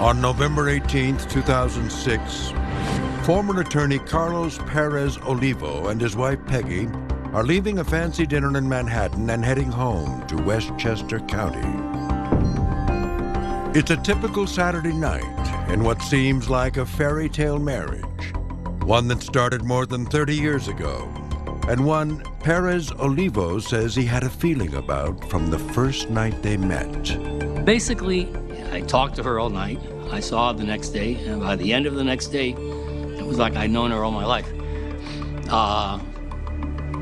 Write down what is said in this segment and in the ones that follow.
On November 18, 2006, former attorney Carlos Perez Olivo and his wife Peggy are leaving a fancy dinner in Manhattan and heading home to Westchester County. It's a typical Saturday night in what seems like a fairy tale marriage, one that started more than 30 years ago, and one Perez Olivo says he had a feeling about from the first night they met. Basically, I talked to her all night. I saw her the next day, and by the end of the next day, it was like I'd known her all my life.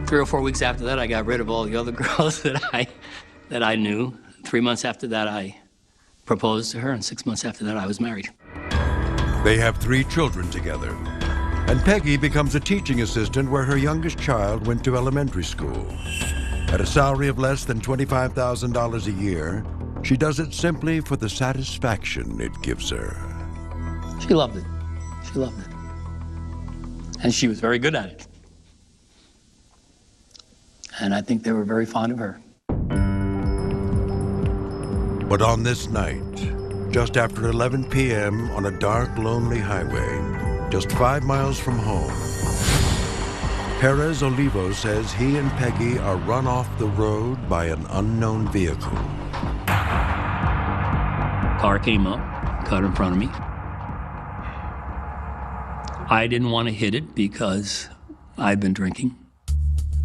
3 or 4 weeks after that, I got rid of all the other girls that I knew. 3 months after that, I proposed to her, and 6 months after that, I was married. They have 3 children together, and Peggy becomes a teaching assistant where her youngest child went to elementary school. At a salary of less than $25,000 a year, she does it simply for the satisfaction it gives her. She loved it. She loved it. And she was very good at it. And I think they were very fond of her. But on this night, just after 11 p.m. on a dark, lonely highway, just 5 miles from home, Perez Olivo says he and Peggy are run off the road by an unknown vehicle. Car came up, cut in front of me. I didn't want to hit it because I'd been drinking.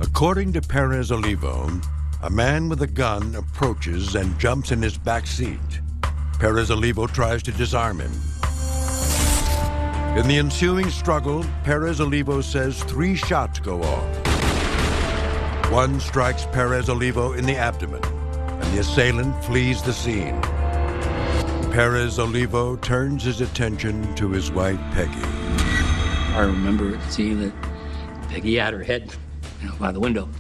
According to Perez Olivo, a man with a gun approaches and jumps in his back seat. Perez Olivo tries to disarm him. In the ensuing struggle, Perez Olivo says 3 shots go off. One strikes Perez Olivo in the abdomen, and the assailant flees the scene. Perez Olivo turns his attention to his wife, Peggy. I remember seeing that Peggy had her head, by the window.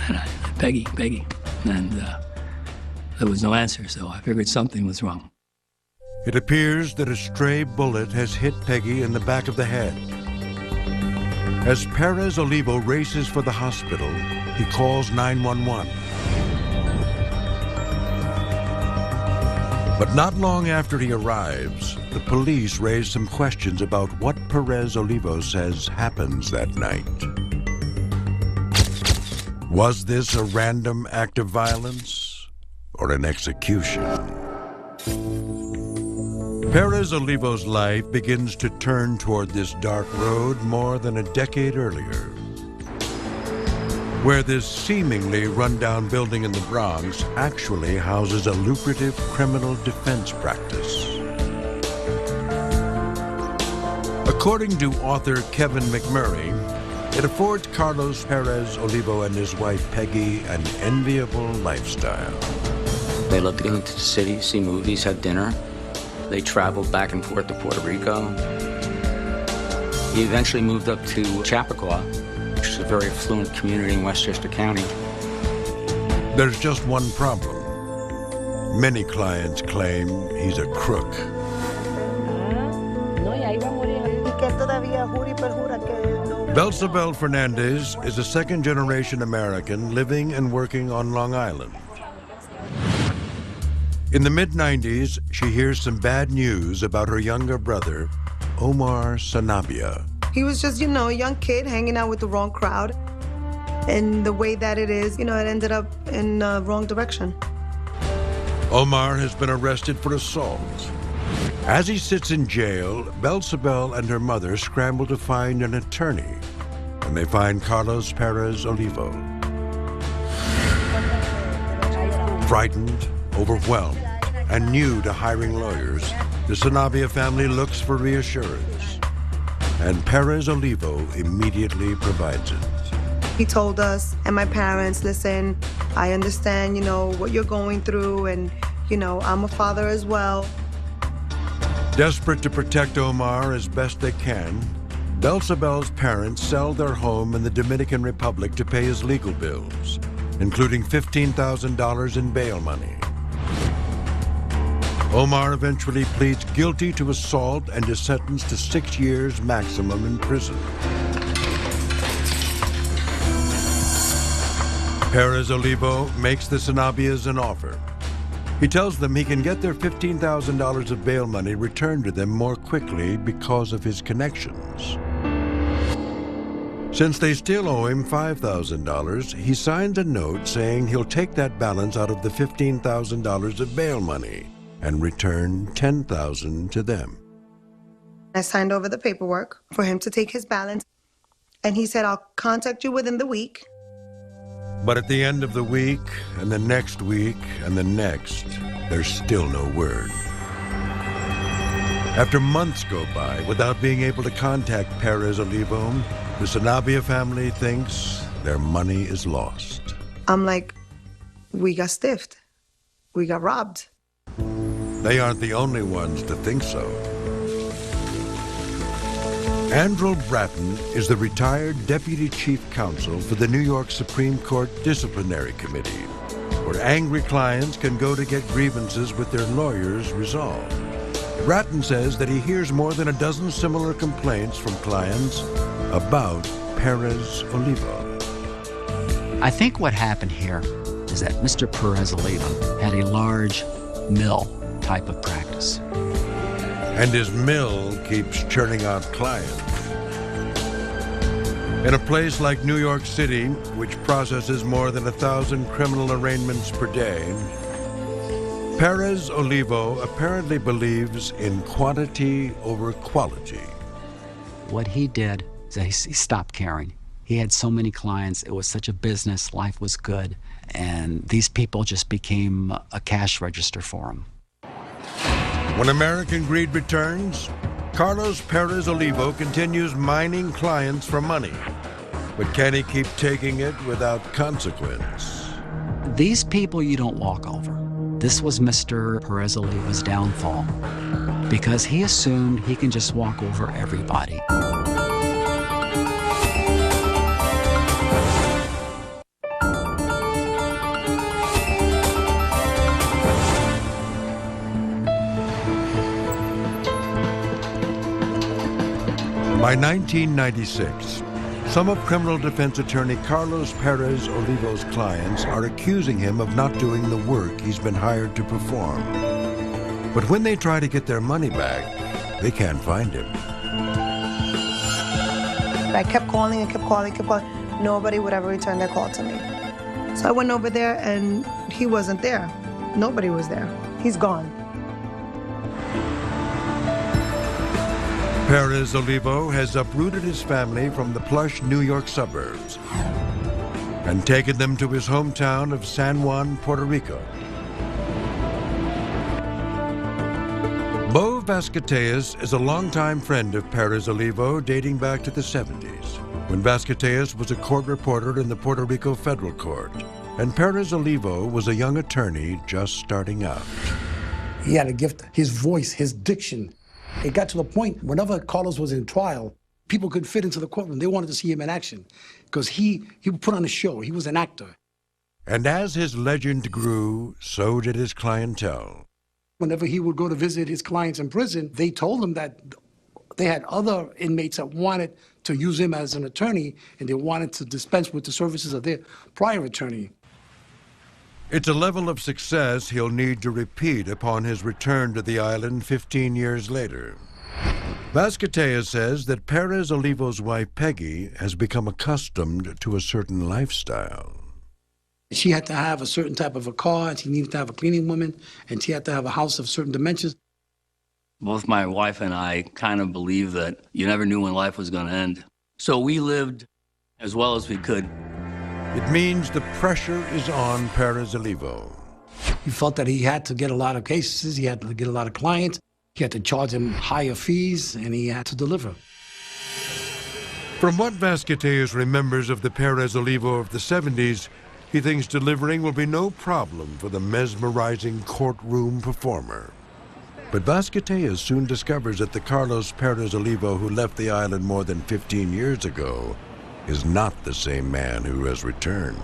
And I said, Peggy, Peggy. And there was no answer, so I figured something was wrong. It appears that a stray bullet has hit Peggy in the back of the head. As Perez Olivo races for the hospital, he calls 911. But not long after he arrives, the police raise some questions about what Perez Olivo says happens that night. Was this a random act of violence or an execution? Perez Olivo's life begins to turn toward this dark road more than a decade earlier, where this seemingly rundown building in the Bronx actually houses a lucrative criminal defense practice. According to author Kevin McMurray, it affords Carlos Perez Olivo and his wife Peggy an enviable lifestyle. They loved to go into the city, see movies, have dinner. They traveled back and forth to Puerto Rico. He eventually moved up to Chappaqua, which is a very affluent community in Westchester County. There's just one problem. Many clients claim he's a crook. Belzebel Fernandez is a second-generation American living and working on Long Island. In the mid-90s, she hears some bad news about her younger brother, Omar Sanabia. He was just, a young kid hanging out with the wrong crowd. And the way that it is, it ended up in the wrong direction. Omar has been arrested for assault. As he sits in jail, Belzebel and her mother scramble to find an attorney, and they find Carlos Perez Olivo. Frightened, overwhelmed, and new to hiring lawyers, the Sanabia family looks for reassurance, and Perez Olivo immediately provides it. He told us and my parents, listen, I understand, what you're going through, and, I'm a father as well. Desperate to protect Omar as best they can, Belzebel's parents sell their home in the Dominican Republic to pay his legal bills, including $15,000 in bail money. Omar eventually pleads guilty to assault and is sentenced to 6 years maximum in prison. Perez Olivo makes the Sanabias an offer. He tells them he can get their $15,000 of bail money returned to them more quickly because of his connections. Since they still owe him $5,000, he signs a note saying he'll take that balance out of the $15,000 of bail money and return $10,000 to them. I signed over the paperwork for him to take his balance, and he said, I'll contact you within the week. But at the end of the week, and the next week, and the next, there's still no word. After months go by without being able to contact Perez Olivo, the Sanabria family thinks their money is lost. I'm like, we got stiffed. We got robbed. They aren't the only ones to think so. Andrew Bratton is the retired Deputy Chief Counsel for the New York Supreme Court Disciplinary Committee, where angry clients can go to get grievances with their lawyers resolved. Bratton says that he hears more than a dozen similar complaints from clients about Perez Olivo. I think what happened here is that Mr. Perez Olivo had a large mill type of practice. And his mill keeps churning out clients. In a place like New York City, which processes more than 1,000 criminal arraignments per day, Perez Olivo apparently believes in quantity over quality. What he did is that he stopped caring. He had so many clients, it was such a business, life was good, and these people just became a cash register for him. When American Greed returns, Carlos Perez Olivo continues mining clients for money. But can he keep taking it without consequence? These people you don't walk over. This was Mr. Perez Olivo's downfall, because he assumed he can just walk over everybody. By 1996, some of criminal defense attorney Carlos Perez Olivo's clients are accusing him of not doing the work he's been hired to perform. But when they try to get their money back, they can't find him. I kept calling and kept calling. Nobody would ever return their call to me. So I went over there and he wasn't there. Nobody was there. He's gone. Perez Olivo has uprooted his family from the plush New York suburbs and taken them to his hometown of San Juan, Puerto Rico. Bo Vasquez is a longtime friend of Perez Olivo dating back to the 70s, when Vasquez was a court reporter in the Puerto Rico Federal Court, and Perez Olivo was a young attorney just starting out. He had a gift, his voice, his diction. It got to the point, whenever Carlos was in trial, people could fit into the courtroom. They wanted to see him in action because he would put on a show. He was an actor. And as his legend grew, so did his clientele. Whenever he would go to visit his clients in prison, they told him that they had other inmates that wanted to use him as an attorney, and they wanted to dispense with the services of their prior attorney. It's a level of success he'll need to repeat upon his return to the island 15 years later. Vasquez says that Perez Olivo's wife, Peggy, has become accustomed to a certain lifestyle. She had to have a certain type of a car, and she needed to have a cleaning woman, and she had to have a house of certain dimensions. Both my wife and I kind of believe that you never knew when life was going to end. So we lived as well as we could. It means the pressure is on Perez Olivo. He felt that he had to get a lot of cases, he had to get a lot of clients, he had to charge them higher fees, and he had to deliver. From what Vasquez remembers of the Perez Olivo of the 70s, he thinks delivering will be no problem for the mesmerizing courtroom performer. But Vasquez soon discovers that the Carlos Perez Olivo who left the island more than 15 years ago is not the same man who has returned.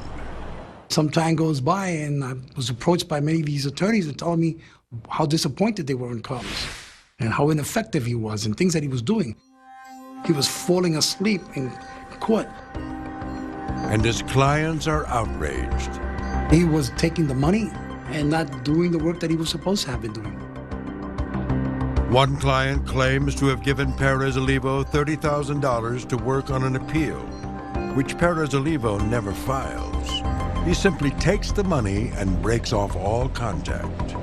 Some time goes by, and I was approached by many of these attorneys that told me how disappointed they were in Carlos and how ineffective he was and things that he was doing. He was falling asleep in court. And his clients are outraged. He was taking the money and not doing the work that he was supposed to have been doing. One client claims to have given Perez Olivo $30,000 to work on an appeal, which Perez Olivo never files. He simply takes the money and breaks off all contact.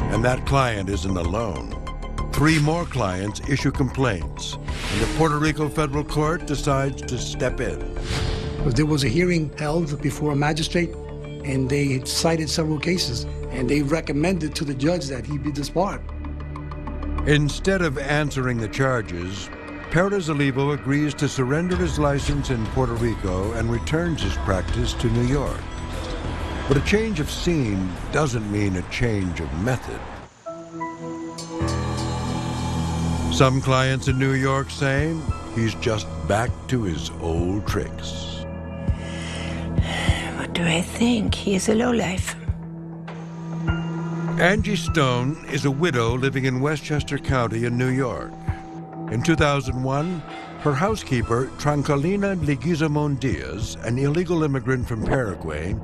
And that client isn't alone. 3 more clients issue complaints, and the Puerto Rico federal court decides to step in. There was a hearing held before a magistrate, and they cited several cases, and they recommended to the judge that he be disbarred. Instead of answering the charges, Perez Olivo agrees to surrender his license in Puerto Rico and returns his practice to New York. But a change of scene doesn't mean a change of method. Some clients in New York say he's just back to his old tricks. What do I think? He is a lowlife. Angie Stone is a widow living in Westchester County in New York. In 2001, her housekeeper, Tranquilina Leguizamon Diaz, an illegal immigrant from Paraguay,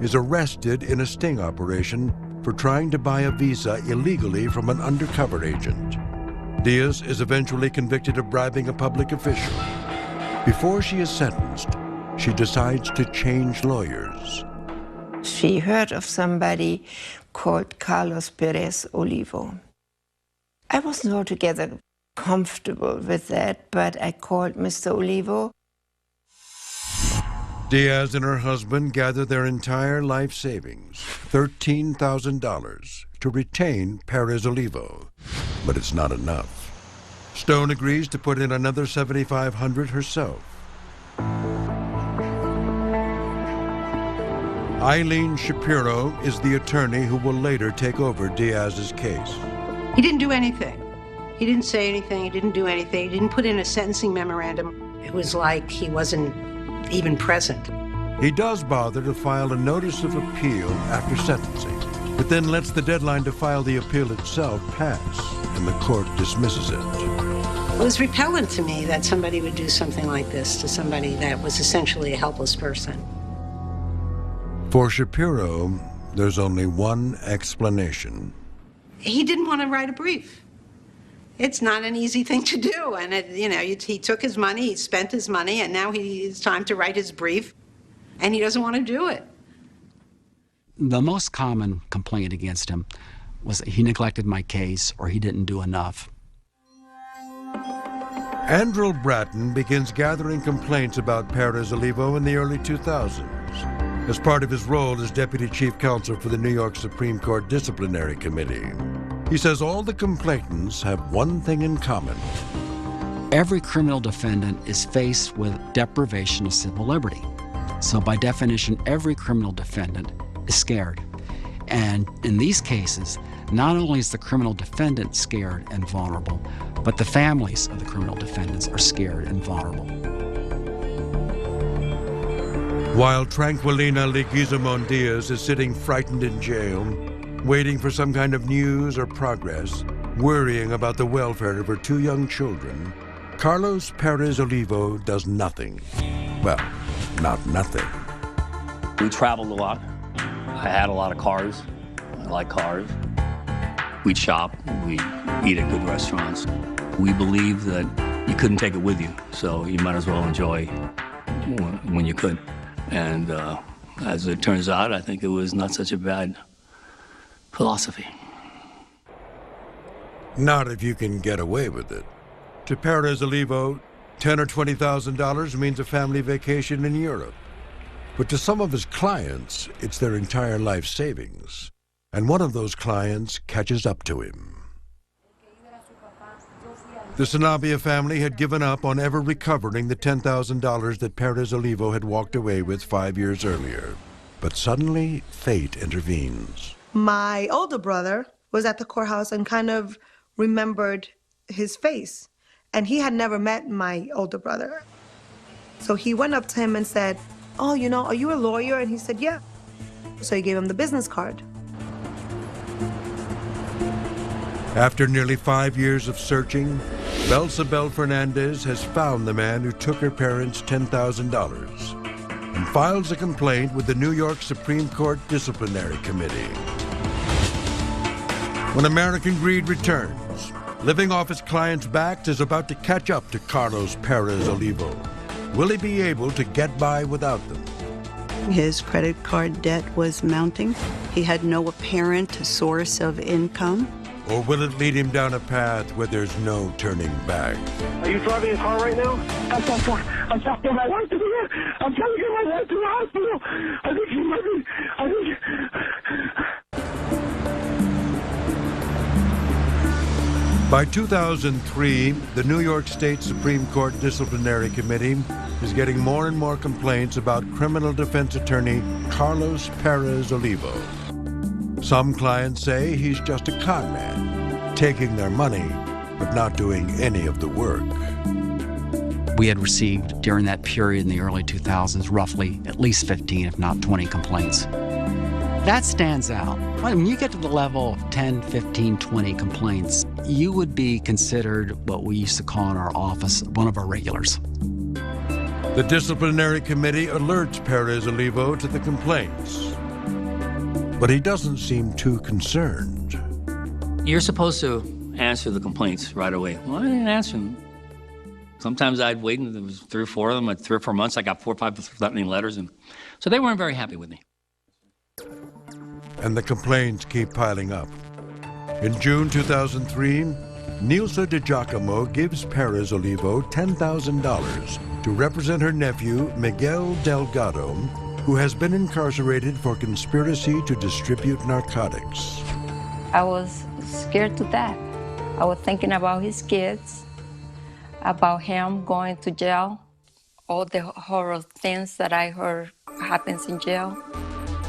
is arrested in a sting operation for trying to buy a visa illegally from an undercover agent. Diaz is eventually convicted of bribing a public official. Before she is sentenced, she decides to change lawyers. She heard of somebody called Carlos Perez Olivo. I wasn't altogether comfortable with that, but I called Mr. Olivo. Diaz and her husband gather their entire life savings, $13,000, to retain Perez Olivo. But it's not enough. Stone agrees to put in another $7,500 herself. Eileen Shapiro is the attorney who will later take over Diaz's case. He didn't do anything. He didn't say anything. He didn't do anything. He didn't put in a sentencing memorandum. It was like he wasn't even present. He does bother to file a notice of appeal after sentencing, but then lets the deadline to file the appeal itself pass, and the court dismisses it. It was repellent to me that somebody would do something like this to somebody that was essentially a helpless person. For Shapiro, there's only one explanation. He didn't want to write a brief. It's not an easy thing to do, and he took his money, he spent his money, and now it's time to write his brief, and he doesn't want to do it. The most common complaint against him was that he neglected my case or he didn't do enough. Andrew Bratton begins gathering complaints about Perez Olivo in the early 2000s. As part of his role as Deputy Chief Counsel for the New York Supreme Court Disciplinary Committee. He says all the complainants have one thing in common. Every criminal defendant is faced with deprivation of civil liberty. So by definition, every criminal defendant is scared. And in these cases, not only is the criminal defendant scared and vulnerable, but the families of the criminal defendants are scared and vulnerable. While Tranquilina Leguizamon Diaz is sitting frightened in jail, waiting for some kind of news or progress, worrying about the welfare of her 2 young children, Carlos Perez Olivo does nothing. Well, not nothing. We traveled a lot. I had a lot of cars. I like cars. We'd shop. We'd eat at good restaurants. We believed that you couldn't take it with you, so you might as well enjoy when you could. And as it turns out, I think it was not such a bad philosophy. Not if you can get away with it. To Perez Olivo, $10,000 or $20,000 means a family vacation in Europe. But to some of his clients, it's their entire life savings. And one of those clients catches up to him. The Sanabria family had given up on ever recovering the $10,000 that Perez Olivo had walked away with 5 years earlier. But suddenly, fate intervenes. My older brother was at the courthouse and kind of remembered his face. And he had never met my older brother. So he went up to him and said, "Oh, are you a lawyer?" And he said, "Yeah." So he gave him the business card. After nearly 5 years of searching, Belsabel Fernandez has found the man who took her parents' $10,000. and files a complaint with the New York Supreme Court Disciplinary Committee. When American Greed returns, living off his clients' backs is about to catch up to Carlos Perez Olivo. Will he be able to get by without them? His credit card debt was mounting. He had no apparent source of income. Or will it lead him down a path where there's no turning back? Are you driving a car right now? I'm trying to get my wife to the I'm trying to get my wife to the hospital. I think she might be. By 2003, the New York State Supreme Court Disciplinary Committee is getting more and more complaints about criminal defense attorney Carlos Perez Olivo. Some clients say he's just a con man, taking their money, but not doing any of the work. We had received, during that period in the early 2000s, roughly at least 15, if not 20 complaints. That stands out. When you get to the level of 10, 15, 20 complaints, you would be considered what we used to call in our office one of our regulars. The disciplinary committee alerts Perez Olivo to the complaints, but he doesn't seem too concerned. You're supposed to answer the complaints right away. Well, I didn't answer them. Sometimes I'd wait, and there was 3 or 4 of them. At 3 or 4 months, I got 4 or 5 threatening letters, and so they weren't very happy with me. And the complaints keep piling up. In June 2003, Nilsa DiGiacomo gives Perez Olivo $10,000 to represent her nephew, Miguel Delgado, who has been incarcerated for conspiracy to distribute narcotics. I was scared to death. I was thinking about his kids, about him going to jail, all the horror things that I heard happens in jail.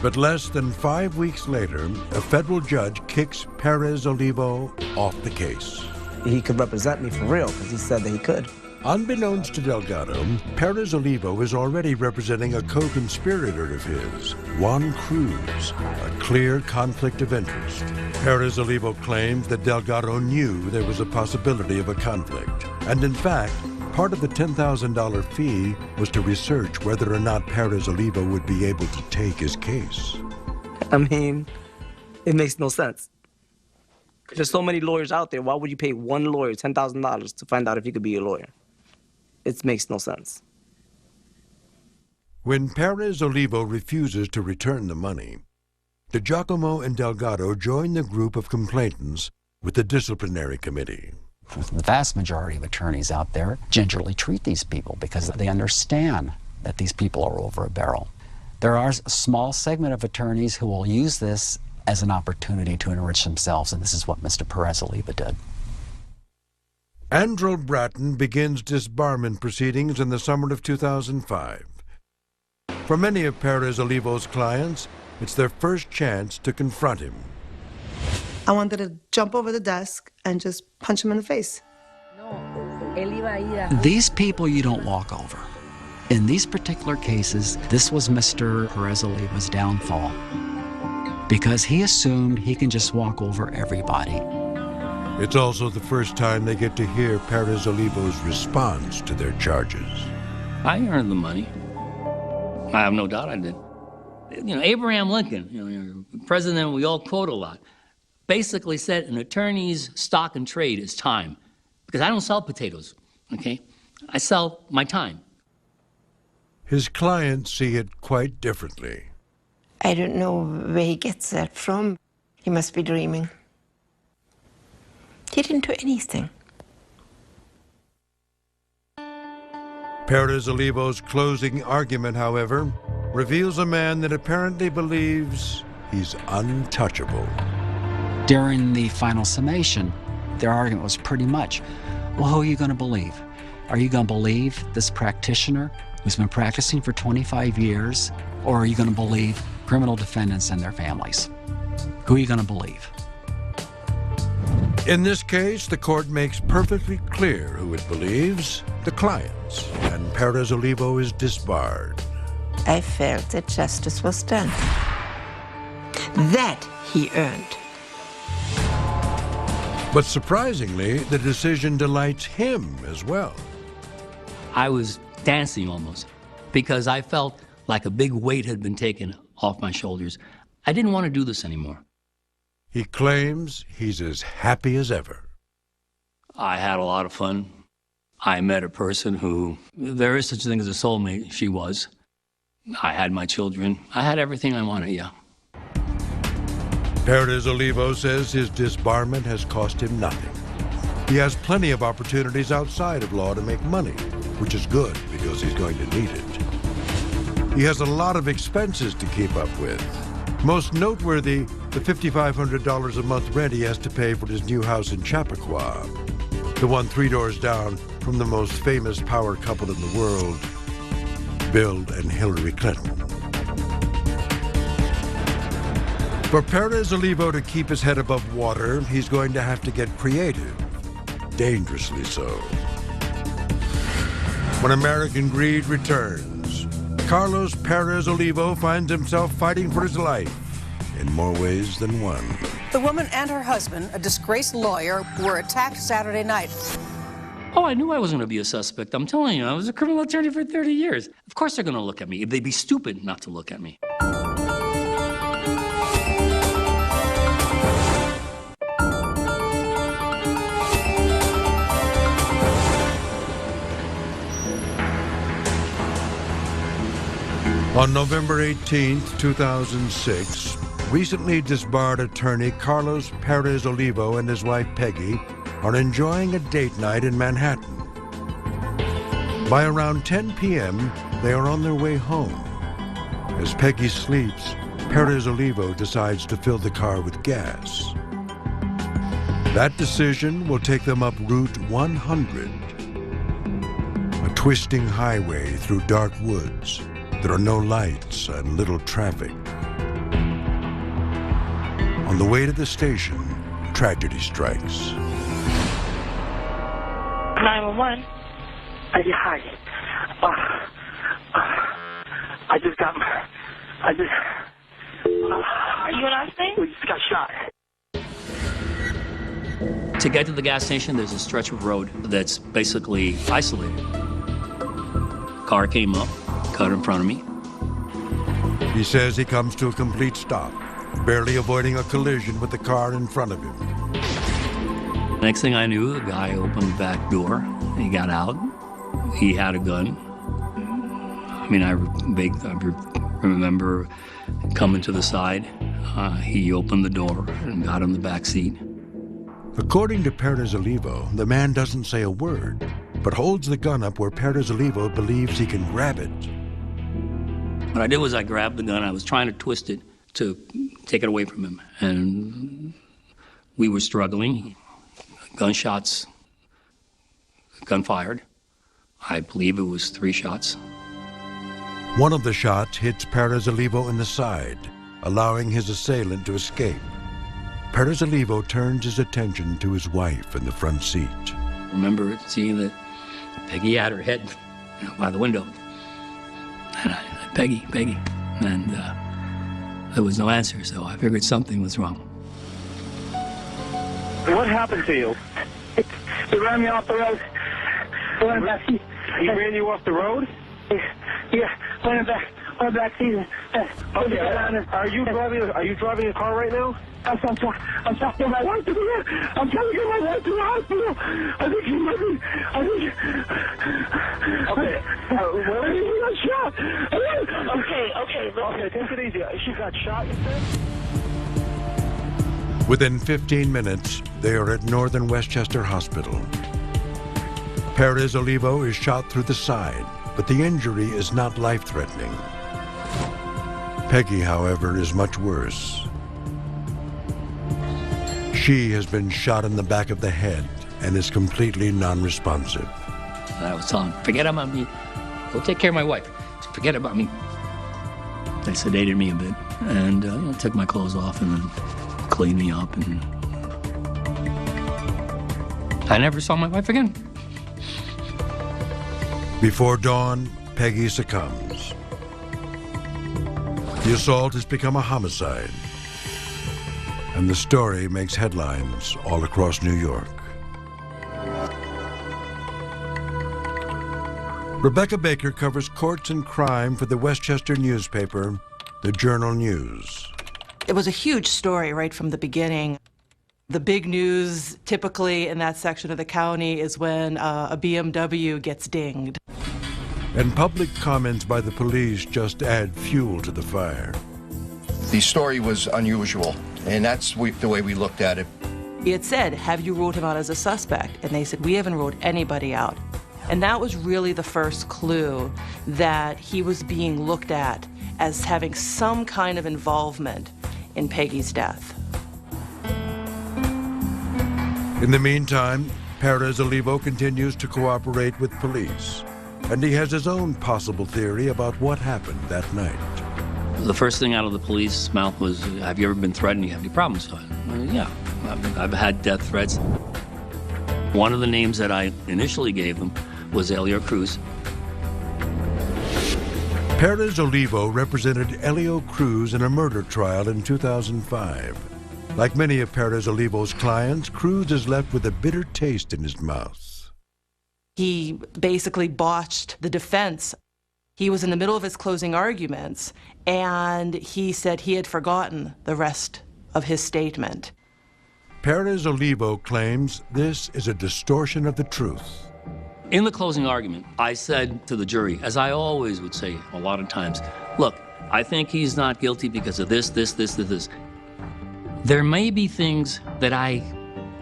But less than 5 weeks later, a federal judge kicks Perez Olivo off the case. He could represent me for real, because he said that he could. Unbeknownst to Delgado, Perez Olivo is already representing a co-conspirator of his, Juan Cruz, a clear conflict of interest. Perez Olivo claims that Delgado knew there was a possibility of a conflict. And in fact, part of the $10,000 fee was to research whether or not Perez Olivo would be able to take his case. I mean, it makes no sense. There's so many lawyers out there. Why would you pay one lawyer $10,000 to find out if he could be a lawyer? It makes no sense. When Perez Olivo refuses to return the money, DiGiacomo and Delgado join the group of complainants with the disciplinary committee. The vast majority of attorneys out there gingerly treat these people because they understand that these people are over a barrel. There are a small segment of attorneys who will use this as an opportunity to enrich themselves, and this is what Mr. Perez Olivo did. Andrew Bratton begins disbarment proceedings in the summer of 2005. For many of Perez Olivo's clients, it's their first chance to confront him. I wanted to jump over the desk and just punch him in the face. These people you don't walk over. In these particular cases, this was Mr. Perez Olivo's downfall, because he assumed he can just walk over everybody. It's also the first time they get to hear Perez Olivo's response to their charges. I earned the money. I have no doubt I did. You know, Abraham Lincoln, president we all quote a lot, basically said an attorney's stock and trade is time. Because I don't sell potatoes, okay? I sell my time. His clients see it quite differently. I don't know where he gets that from. He must be dreaming. He didn't do anything. Perez Olivo's closing argument, however, reveals a man that apparently believes he's untouchable. During the final summation, their argument was pretty much, well, who are you going to believe? Are you going to believe this practitioner who's been practicing for 25 years, or are you going to believe criminal defendants and their families? Who are you going to believe? In this case, the court makes perfectly clear who it believes, the clients, and Perez Olivo is disbarred. I felt that justice was done. That he earned. But surprisingly, the decision delights him as well. I was dancing almost, because I felt like a big weight had been taken off my shoulders. I didn't want to do this anymore. He claims he's as happy as ever. I had a lot of fun. I met a person who, there is such a thing as a soulmate, she was. I had my children. I had everything I wanted, yeah. Perez Olivo says his disbarment has cost him nothing. He has plenty of opportunities outside of law to make money, which is good because he's going to need it. He has a lot of expenses to keep up with. Most noteworthy, the $5,500 a month rent he has to pay for his new house in Chappaqua, the one 3 doors down from the most famous power couple in the world, Bill and Hillary Clinton. For Perez Olivo to keep his head above water, he's going to have to get creative, dangerously so. When American Greed returns, Carlos Perez Olivo finds himself fighting for his life in more ways than one. The woman and her husband, a disgraced lawyer, were attacked Saturday night. Oh, I knew I wasn't going to be a suspect. I'm telling you, I was a criminal attorney for 30 years. Of course they're going to look at me. They'd be stupid not to look at me. On November 18, 2006, recently disbarred attorney Carlos Perez Olivo and his wife Peggy are enjoying a date night in Manhattan. By around 10 p.m., they are on their way home. As Peggy sleeps, Perez Olivo decides to fill the car with gas. That decision will take them up Route 100, a twisting highway through dark woods. There are no lights and little traffic. On the way to the station, tragedy strikes. 911. Hi. I just got. Are you in our thing? We just got shot. To get to the gas station, there's a stretch of road that's basically isolated. Car came up, cut in front of me. He says he comes to a complete stop, barely avoiding a collision with the car in front of him. Next thing I knew, the guy opened the back door. He got out. He had a gun. I mean, I remember coming to the side. He opened the door and got in the back seat. According to Perez Olivo, the man doesn't say a word, but holds the gun up where Perez Olivo believes he can grab it. What I did was I grabbed the gun. I was trying to twist it to take it away from him. And we were struggling. Gunshots, gun fired. I believe it was 3 shots. One of the shots hits Perez Olivo in the side, allowing his assailant to escape. Perez Olivo turns his attention to his wife in the front seat. I remember seeing that Peggy had her head by the window. And I Peggy. And there was no answer, so I figured something was wrong. What happened to you? He ran me off the road. He ran you off the road? Yeah, went back seat. Okay, are you driving a car right now? I'm trying to get my wife to the hospital. I think she might be. Okay. She got shot. Okay, take it easy. She got shot, you said? Within 15 minutes, they are at Northern Westchester Hospital. Perez Olivo is shot through the side, but the injury is not life-threatening. Peggy, however, is much worse. She has been shot in the back of the head and is completely non-responsive. I was telling them, forget about me. Go take care of my wife. Forget about me. They sedated me a bit and took my clothes off and then cleaned me up. And I never saw my wife again. Before dawn, Peggy succumbs. The assault has become a homicide, and the story makes headlines all across New York. Rebecca Baker covers courts and crime for the Westchester newspaper, the Journal News. It was a huge story right from the beginning. The big news typically in that section of the county is when a BMW gets dinged. And public comments by the police just add fuel to the fire. The story was unusual, and that's the way we looked at it. It said, have you ruled him out as a suspect? And they said, we haven't ruled anybody out. And that was really the first clue that he was being looked at as having some kind of involvement in Peggy's death. In the meantime, Perez Olivo continues to cooperate with police, and he has his own possible theory about what happened that night. The first thing out of the police's mouth was, have you ever been threatened? Do you have any problems? So, yeah, I've had death threats. One of the names that I initially gave them was Elio Cruz. Perez Olivo represented Elio Cruz in a murder trial in 2005. Like many of Perez Olivo's clients, Cruz is left with a bitter taste in his mouth. He basically botched the defense. He was in the middle of his closing arguments, and he said he had forgotten the rest of his statement. Perez Olivo claims this is a distortion of the truth. In the closing argument, I said to the jury, as I always would say a lot of times, look, I think he's not guilty because of this. There may be things that I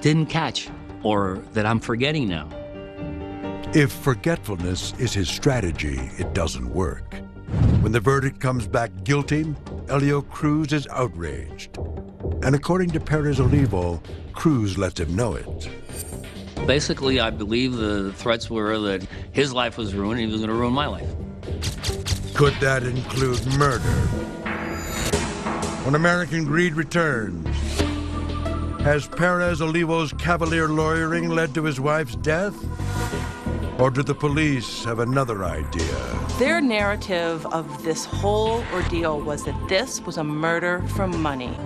didn't catch or that I'm forgetting now. If forgetfulness is his strategy, it doesn't work. When the verdict comes back guilty, Elio Cruz is outraged. And according to Perez Olivo, Cruz lets him know it. Basically, I believe the threats were that his life was ruined and he was going to ruin my life. Could that include murder? When American Greed returns, has Perez Olivo's cavalier lawyering led to his wife's death? Or do the police have another idea? Their narrative of this whole ordeal was that this was a murder for money.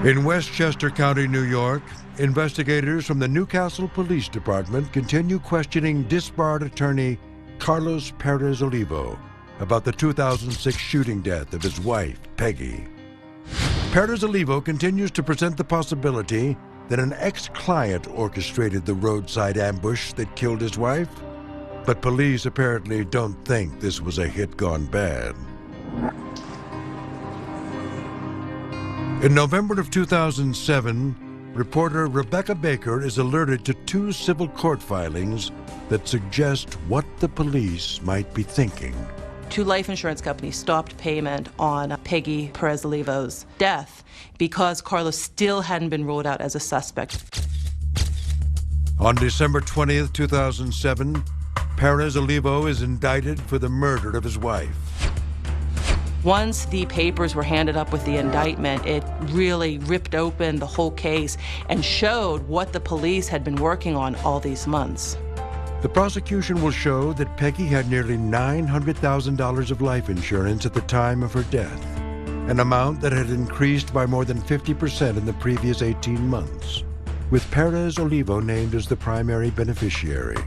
In Westchester County, New York, investigators from the Newcastle Police Department continue questioning disbarred attorney Carlos Perez Olivo about the 2006 shooting death of his wife, Peggy. Perez Olivo continues to present the possibility that an ex-client orchestrated the roadside ambush that killed his wife, but police apparently don't think this was a hit gone bad. In November of 2007, reporter Rebecca Baker is alerted to 2 civil court filings that suggest what the police might be thinking. 2 life insurance companies stopped payment on Peggy Perez Olivo's death because Carlos still hadn't been ruled out as a suspect. On December 20th, 2007, Perez Olivo is indicted for the murder of his wife. Once the papers were handed up with the indictment, it really ripped open the whole case and showed what the police had been working on all these months. The prosecution will show that Peggy had nearly $900,000 of life insurance at the time of her death, an amount that had increased by more than 50% in the previous 18 months, with Perez Olivo named as the primary beneficiary.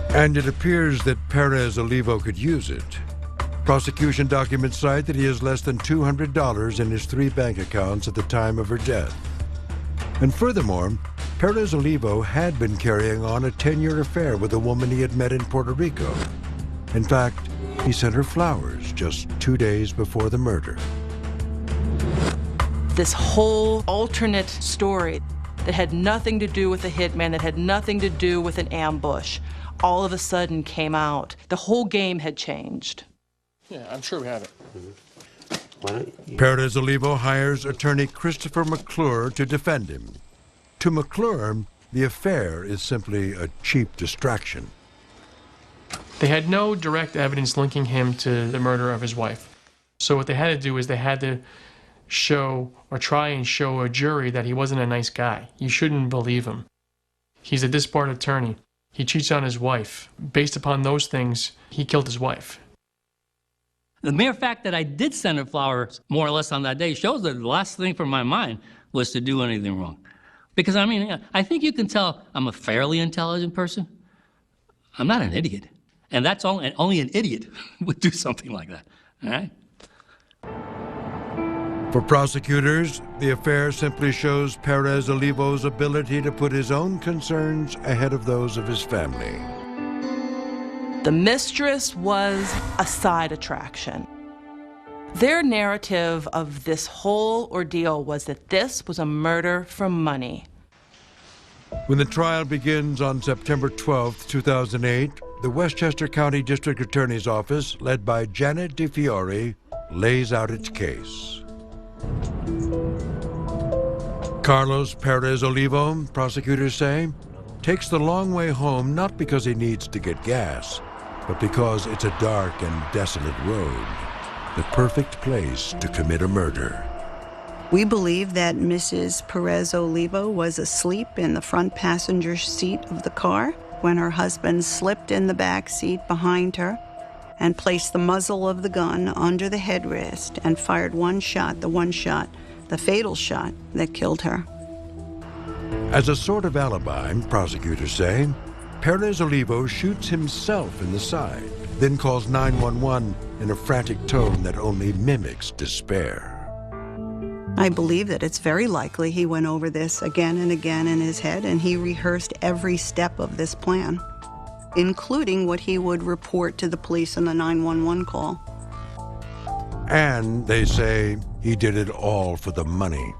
And it appears that Perez Olivo could use it. Prosecution documents cite that he has less than $200 in his 3 bank accounts at the time of her death. And furthermore, Perez Olivo had been carrying on a 10-year affair with a woman he had met in Puerto Rico. In fact, he sent her flowers just 2 days before the murder. This whole alternate story that had nothing to do with a hitman, that had nothing to do with an ambush, all of a sudden came out. The whole game had changed. Yeah, I'm sure we have it. Why don't you... Perez Olivo hires attorney Christopher McClure to defend him. To McClure, the affair is simply a cheap distraction. They had no direct evidence linking him to the murder of his wife. So what they had to do is they had to show or try and show a jury that he wasn't a nice guy. You shouldn't believe him. He's a disbarred attorney. He cheats on his wife. Based upon those things, he killed his wife. The mere fact that I did send her flowers more or less on that day shows that the last thing from my mind was to do anything wrong. Because, I mean, I think you can tell I'm a fairly intelligent person. I'm not an idiot. And that's only an idiot would do something like that, all right? For prosecutors, the affair simply shows Perez Olivo's ability to put his own concerns ahead of those of his family. The mistress was a side attraction. Their narrative of this whole ordeal was that this was a murder for money. When the trial begins on September 12, 2008, the Westchester County District Attorney's Office, led by Janet DeFiore, lays out its case. Carlos Perez Olivo, prosecutors say, takes the long way home not because he needs to get gas, but because it's a dark and desolate road, the perfect place to commit a murder. We believe that Mrs. Perez Olivo was asleep in the front passenger seat of the car when her husband slipped in the back seat behind her and placed the muzzle of the gun under the headrest and fired the fatal shot that killed her. As a sort of alibi, prosecutors say, Perez Olivo shoots himself in the side, then calls 911 in a frantic tone that only mimics despair. I believe that it's very likely he went over this again and again in his head, and he rehearsed every step of this plan, including what he would report to the police in the 911 call. And they say he did it all for the money.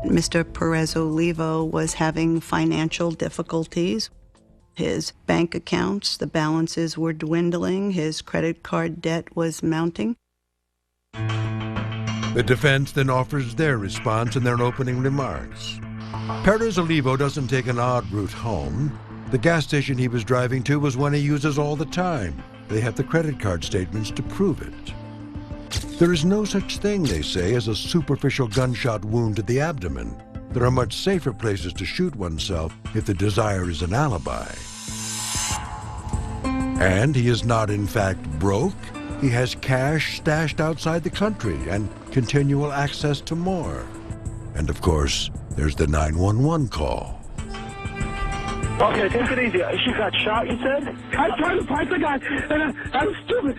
Mr. Perez Olivo was having financial difficulties. His bank accounts, the balances were dwindling. His credit card debt was mounting. The defense then offers their response in their opening remarks. Perez Olivo doesn't take an odd route home. The gas station he was driving to was one he uses all the time. They have the credit card statements to prove it. There is no such thing, they say, as a superficial gunshot wound to the abdomen. There are much safer places to shoot oneself if the desire is an alibi. And he is not, in fact, broke. He has cash stashed outside the country and continual access to more. And of course, there's the 911 call. Okay, take it easy. She got shot, you said? I tried to fight the guy, and I was stupid.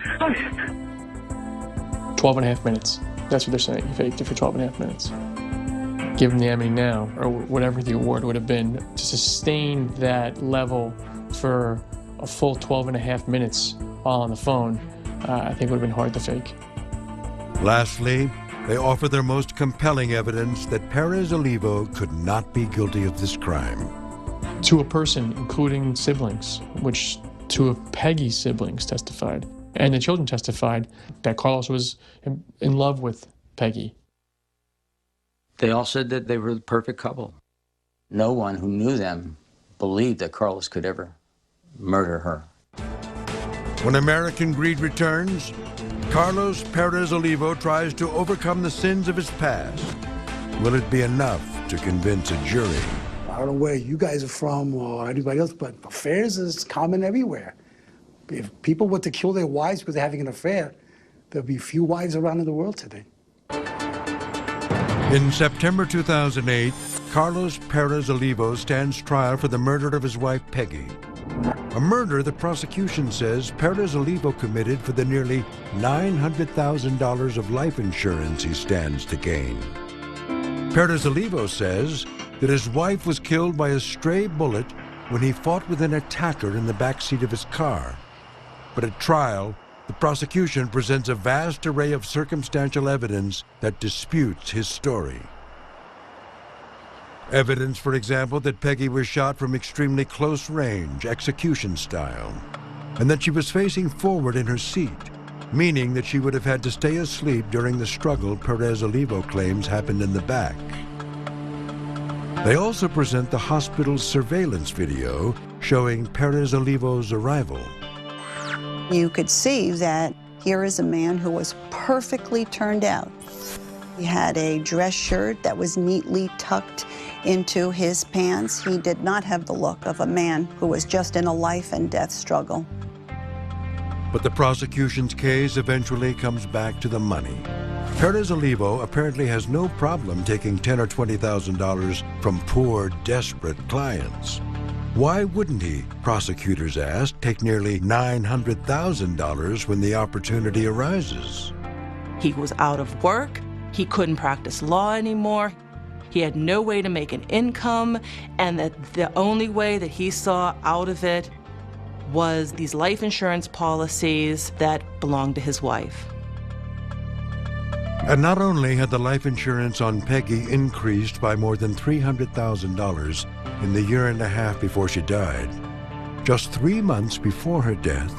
12 and a half minutes. That's what they're saying. He faked it for 12 and a half minutes. Give him the Emmy now, or whatever the award would have been, to sustain that level for a full 12 and a half minutes while on the phone, I think would have been hard to fake. Lastly, they offer their most compelling evidence that Perez Olivo could not be guilty of this crime. To a person, including siblings, which two of Peggy's siblings testified, and the children testified that Carlos was in love with Peggy. They all said that they were the perfect couple. No one who knew them believed that Carlos could ever murder her. When American Greed returns, Carlos Perez Olivo tries to overcome the sins of his past. Will it be enough to convince a jury? I don't know where you guys are from or anybody else, but affairs is common everywhere. If people were to kill their wives because they're having an affair, there'll be few wives around in the world today. In September 2008, Carlos Perez Olivo stands trial for the murder of his wife, Peggy. A murder the prosecution says Perez Olivo committed for the nearly $900,000 of life insurance he stands to gain. Perez Olivo says that his wife was killed by a stray bullet when he fought with an attacker in the backseat of his car. But at trial, the prosecution presents a vast array of circumstantial evidence that disputes his story. Evidence, for example, that Peggy was shot from extremely close range, execution style, and that she was facing forward in her seat, meaning that she would have had to stay asleep during the struggle Perez Olivo claims happened in the back. They also present the hospital's surveillance video showing Perez Olivo's arrival. You could see that here is a man who was perfectly turned out. He had a dress shirt that was neatly tucked into his pants. He did not have the look of a man who was just in a life and death struggle. But the prosecution's case eventually comes back to the money. Perez Olivo apparently has no problem taking $10,000 or $20,000 from poor, desperate clients. Why wouldn't he, prosecutors asked, take nearly $900,000 when the opportunity arises? He was out of work. He couldn't practice law anymore. He had no way to make an income, and that the only way that he saw out of it was these life insurance policies that belonged to his wife. And not only had the life insurance on Peggy increased by more than $300,000 in the year and a half before she died, just 3 months before her death,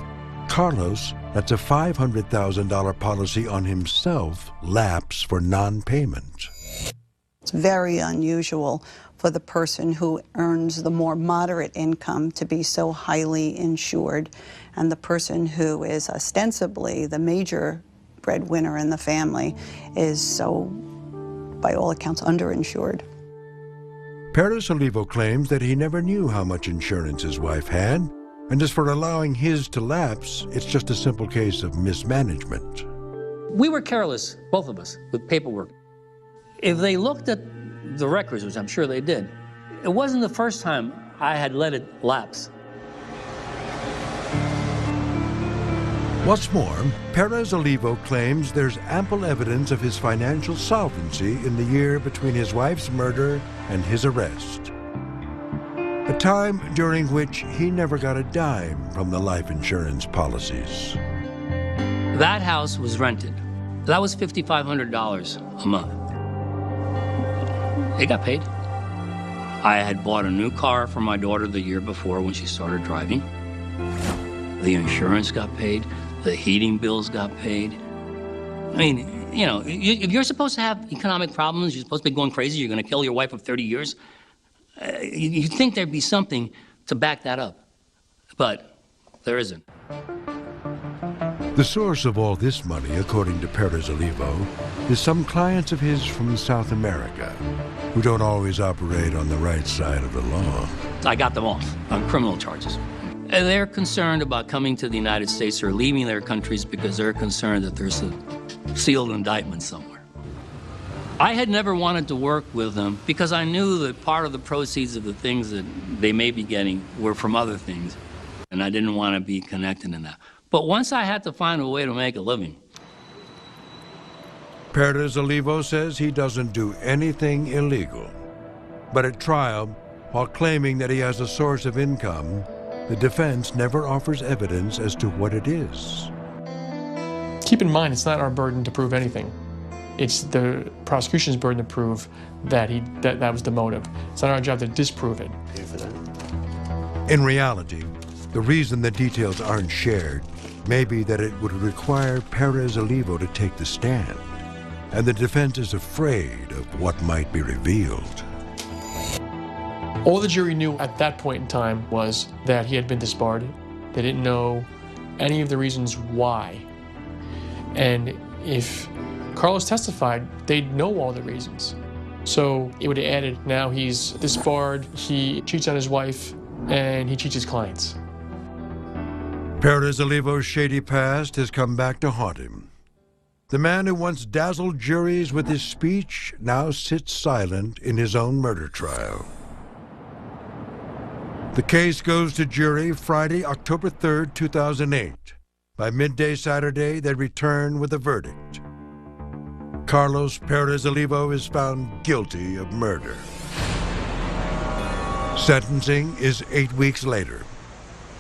Carlos lets a $500,000 policy on himself lapse for non-payment. It's very unusual for the person who earns the more moderate income to be so highly insured, and the person who is ostensibly the major breadwinner in the family is so, by all accounts, underinsured. Perez Olivo claims that he never knew how much insurance his wife had, and as for allowing his to lapse, it's just a simple case of mismanagement. We were careless, both of us, with paperwork. If they looked at the records, which I'm sure they did, it wasn't the first time I had let it lapse. What's more, Perez Olivo claims there's ample evidence of his financial solvency in the year between his wife's murder and his arrest. A time during which he never got a dime from the life insurance policies. That house was rented. That was $5,500 a month. It got paid. I had bought a new car for my daughter the year before when she started driving. The insurance got paid. The heating bills got paid. I mean, you know, if you're supposed to have economic problems, you're supposed to be going crazy, you're going to kill your wife of 30 years, you'd think there'd be something to back that up. But there isn't. The source of all this money, according to Perez Olivo, is some clients of his from South America who don't always operate on the right side of the law. I got them off on criminal charges. They're concerned about coming to the United States or leaving their countries because they're concerned that there's a sealed indictment somewhere. I had never wanted to work with them because I knew that part of the proceeds of the things that they may be getting were from other things, and I didn't want to be connected in that. But once I had to find a way to make a living. Perez Olivo says he doesn't do anything illegal. But at trial, while claiming that he has a source of income, the defense never offers evidence as to what it is. Keep in mind, it's not our burden to prove anything. It's the prosecution's burden to prove that that was the motive. It's not our job to disprove it. In reality, the reason the details aren't shared may be that it would require Perez Olivo to take the stand, and the defense is afraid of what might be revealed. All the jury knew at that point in time was that he had been disbarred. They didn't know any of the reasons why. And if Carlos testified, they'd know all the reasons. So it would have added, now he's disbarred, he cheats on his wife, and he cheats his clients. Perez Olivo's shady past has come back to haunt him. The man who once dazzled juries with his speech now sits silent in his own murder trial. The case goes to jury Friday, October 3rd, 2008. By midday Saturday, they return with a verdict. Carlos Perez Olivo is found guilty of murder. Sentencing is 8 weeks later.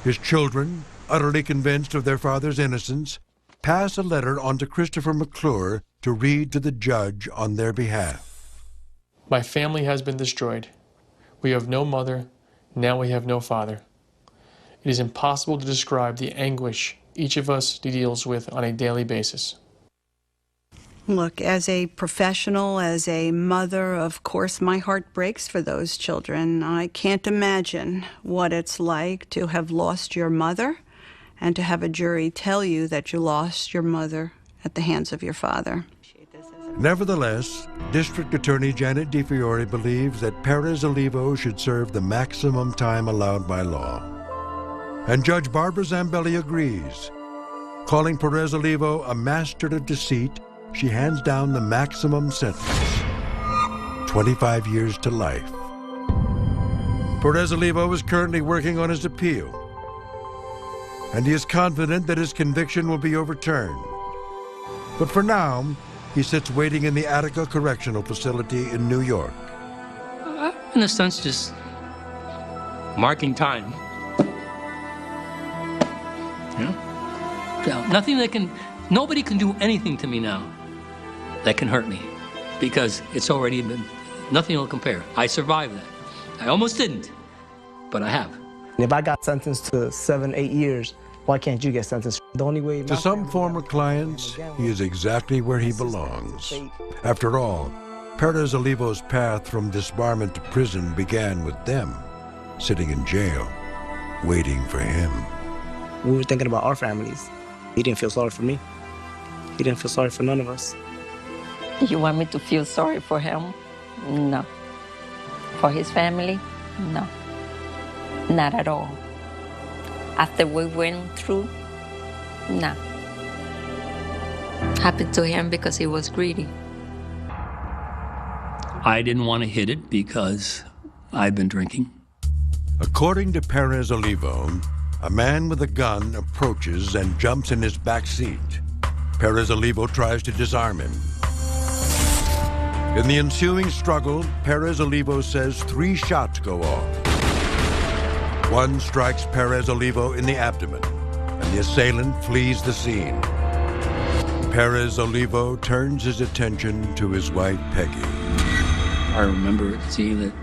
His children, utterly convinced of their father's innocence, pass a letter on to Christopher McClure to read to the judge on their behalf. My family has been destroyed. We have no mother. Now we have no father. It is impossible to describe the anguish each of us deals with on a daily basis. Look, as a professional, as a mother, of course, my heart breaks for those children. I can't imagine what it's like to have lost your mother and to have a jury tell you that you lost your mother at the hands of your father. Nevertheless, District Attorney Janet DeFiore believes that Perez Olivo should serve the maximum time allowed by law. And Judge Barbara Zambelli agrees. Calling Perez Olivo a master of deceit, she hands down the maximum sentence, 25 years to life. Perez Olivo is currently working on his appeal, and he is confident that his conviction will be overturned. But for now, he sits waiting in the Attica Correctional Facility in New York. In a sense, just marking time. You know? So nobody can do anything to me now that can hurt me, because it's already been, nothing will compare. I survived that. I almost didn't, but I have. If I got sentenced to 7, 8 years, why can't you get sentenced? The only way... To some former clients, he is exactly where he belongs. After all, Perez Olivo's path from disbarment to prison began with them sitting in jail, waiting for him. We were thinking about our families. He didn't feel sorry for me. He didn't feel sorry for none of us. You want me to feel sorry for him? No. For his family? No. Not at all. After we went through, no. Happened to him because he was greedy. I didn't want to hit it because I've been drinking. According to Perez Olivo, a man with a gun approaches and jumps in his back seat. Perez Olivo tries to disarm him. In the ensuing struggle, Perez Olivo says 3 shots go off. One strikes Perez Olivo in the abdomen, and the assailant flees the scene. Perez Olivo turns his attention to his wife, Peggy. I remember seeing that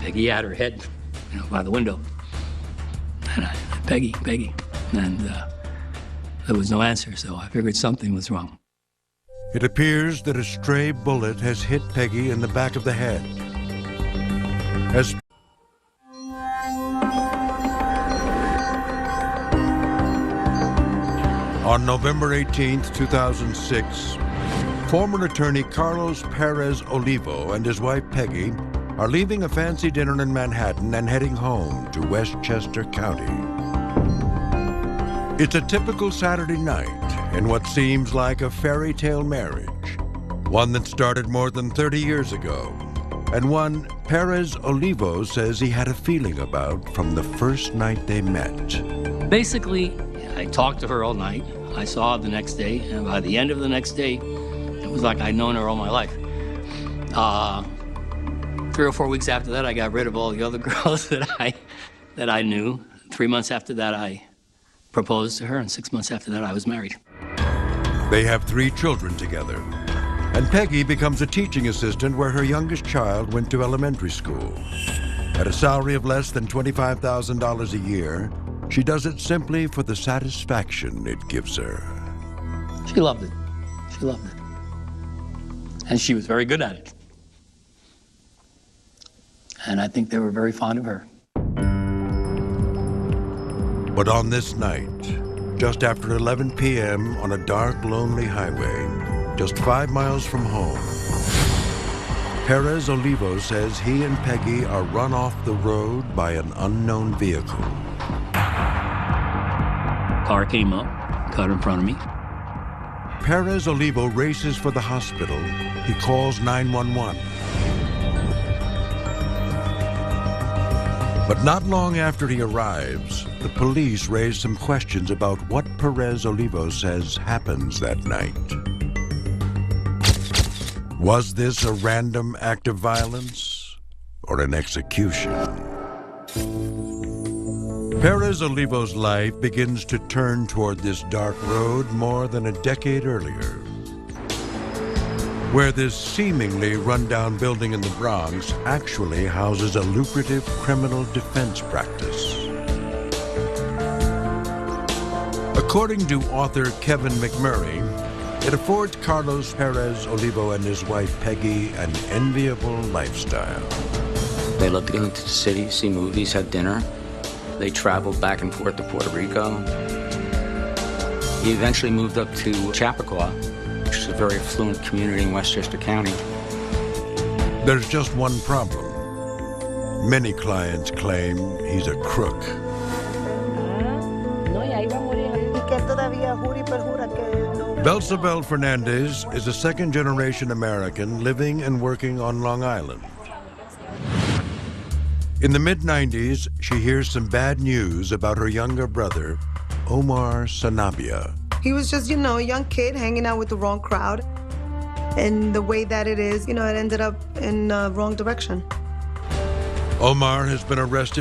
Peggy had her head, by the window. And I, Peggy, and there was no answer, so I figured something was wrong. It appears that a stray bullet has hit Peggy in the back of the head. On November 18, 2006, former attorney Carlos Perez Olivo and his wife Peggy are leaving a fancy dinner in Manhattan and heading home to Westchester County. It's a typical Saturday night in what seems like a fairy tale marriage, one that started more than 30 years ago, and one Perez Olivo says he had a feeling about from the first night they met. Basically, I talked to her all night. I saw her the next day, and by the end of the next day, it was like I'd known her all my life. 3 or 4 weeks after that, I got rid of all the other girls that I knew. 3 months after that, I proposed to her, and 6 months after that, I was married. They have 3 children together, and Peggy becomes a teaching assistant where her youngest child went to elementary school. At a salary of less than $25,000 a year, she does it simply for the satisfaction it gives her. She loved it. She loved it. And she was very good at it. And I think they were very fond of her. But on this night, just after 11 p.m. on a dark, lonely highway, just 5 miles from home, Perez Olivo says he and Peggy are run off the road by an unknown vehicle. Car came up, cut in front of me. Perez Olivo races for the hospital. He calls 911. But not long after he arrives, the police raise some questions about what Perez Olivo says happens that night. Was this a random act of violence or an execution? Perez Olivo's life begins to turn toward this dark road more than a decade earlier, where this seemingly rundown building in the Bronx actually houses a lucrative criminal defense practice. According to author Kevin McMurray, it affords Carlos Perez Olivo and his wife Peggy an enviable lifestyle. They love to go into the city, see movies, have dinner. They traveled back and forth to Puerto Rico. He eventually moved up to Chappaqua, which is a very affluent community in Westchester County. There's just one problem. Many clients claim he's a crook. Belzebel Fernandez is a second-generation American living and working on Long Island. In the mid-90s, she hears some bad news about her younger brother, Omar Sanabia. He was just, a young kid hanging out with the wrong crowd. And the way that it is, it ended up in the wrong direction. Omar has been arrested